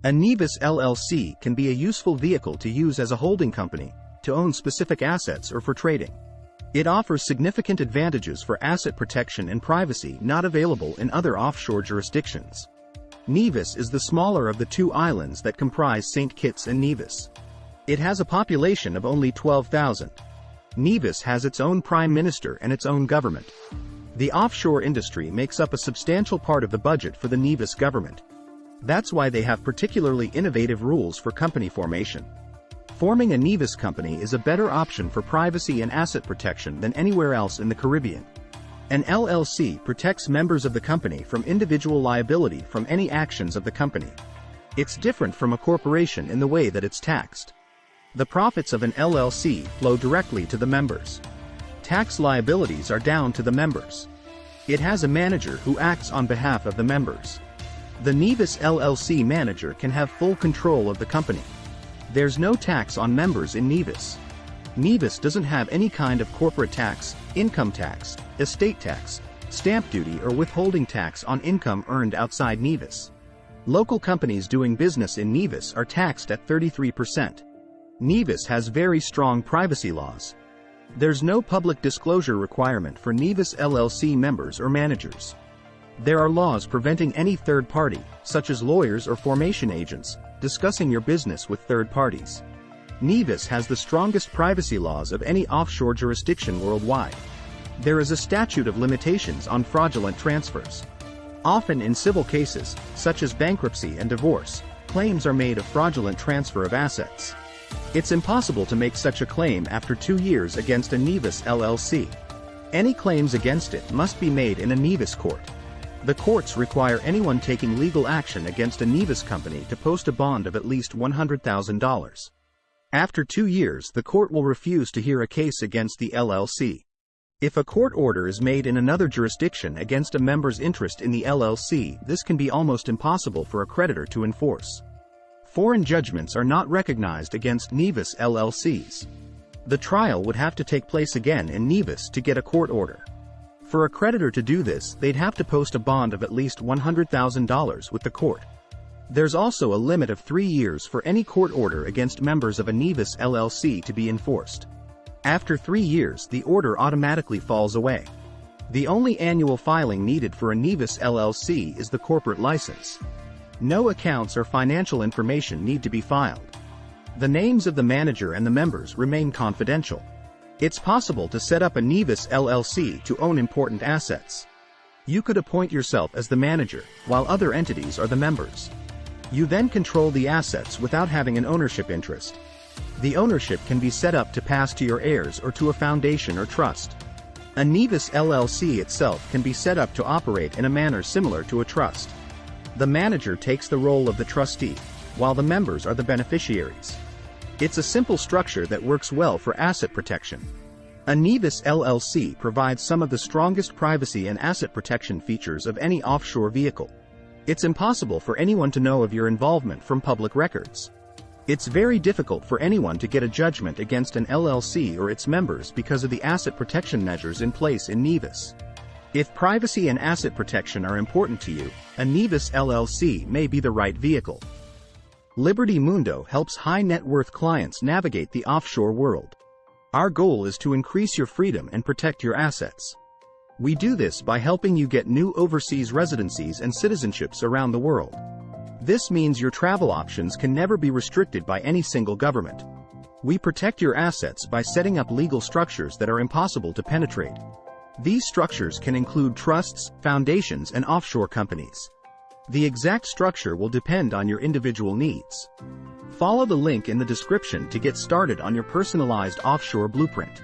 A Nevis LLC can be a useful vehicle to use as a holding company, to own specific assets or for trading. It offers significant advantages for asset protection and privacy not available in other offshore jurisdictions. Nevis is the smaller of the two islands that comprise St. Kitts and Nevis. It has a population of only 12,000. Nevis has its own prime minister and its own government. The offshore industry makes up a substantial part of the budget for the Nevis government. That's why they have particularly innovative rules for company formation. Forming a Nevis company is a better option for privacy and asset protection than anywhere else in the Caribbean. An LLC protects members of the company from individual liability from any actions of the company. It's different from a corporation in the way that it's taxed. The profits of an LLC flow directly to the members. Tax liabilities are down to the members. It has a manager who acts on behalf of the members. The Nevis LLC manager can have full control of the company. There's no tax on members in Nevis. Nevis doesn't have any kind of corporate tax, income tax, estate tax, stamp duty or withholding tax on income earned outside Nevis. Local companies doing business in Nevis are taxed at 33%. Nevis has very strong privacy laws. There's no public disclosure requirement for Nevis LLC members or managers. There are laws preventing any third party, such as lawyers or formation agents, discussing your business with third parties. Nevis has the strongest privacy laws of any offshore jurisdiction worldwide. There is a statute of limitations on fraudulent transfers. Often in civil cases, such as bankruptcy and divorce, claims are made of fraudulent transfer of assets. It's impossible to make such a claim after 2 years against a Nevis LLC. Any claims against it must be made in a Nevis court. The courts require anyone taking legal action against a Nevis company to post a bond of at least $100,000. After 2 years, the court will refuse to hear a case against the LLC. If a court order is made in another jurisdiction against a member's interest in the LLC, this can be almost impossible for a creditor to enforce. Foreign judgments are not recognized against Nevis LLCs. The trial would have to take place again in Nevis to get a court order. For a creditor to do this, they'd have to post a bond of at least $100,000 with the court. There's also a limit of 3 years for any court order against members of a Nevis LLC to be enforced. After 3 years, the order automatically falls away. The only annual filing needed for a Nevis LLC is the corporate license. No accounts or financial information need to be filed. The names of the manager and the members remain confidential. It's possible to set up a Nevis LLC to own important assets. You could appoint yourself as the manager, while other entities are the members. You then control the assets without having an ownership interest. The ownership can be set up to pass to your heirs or to a foundation or trust. A Nevis LLC itself can be set up to operate in a manner similar to a trust. The manager takes the role of the trustee, while the members are the beneficiaries. It's a simple structure that works well for asset protection. A Nevis LLC provides some of the strongest privacy and asset protection features of any offshore vehicle. It's impossible for anyone to know of your involvement from public records. It's very difficult for anyone to get a judgment against an LLC or its members because of the asset protection measures in place in Nevis. If privacy and asset protection are important to you, a Nevis LLC may be the right vehicle. Liberty Mundo helps high-net-worth clients navigate the offshore world. Our goal is to increase your freedom and protect your assets. We do this by helping you get new overseas residencies and citizenships around the world. This means your travel options can never be restricted by any single government. We protect your assets by setting up legal structures that are impossible to penetrate. These structures can include trusts, foundations, and offshore companies. The exact structure will depend on your individual needs. Follow the link in the description to get started on your personalized offshore blueprint.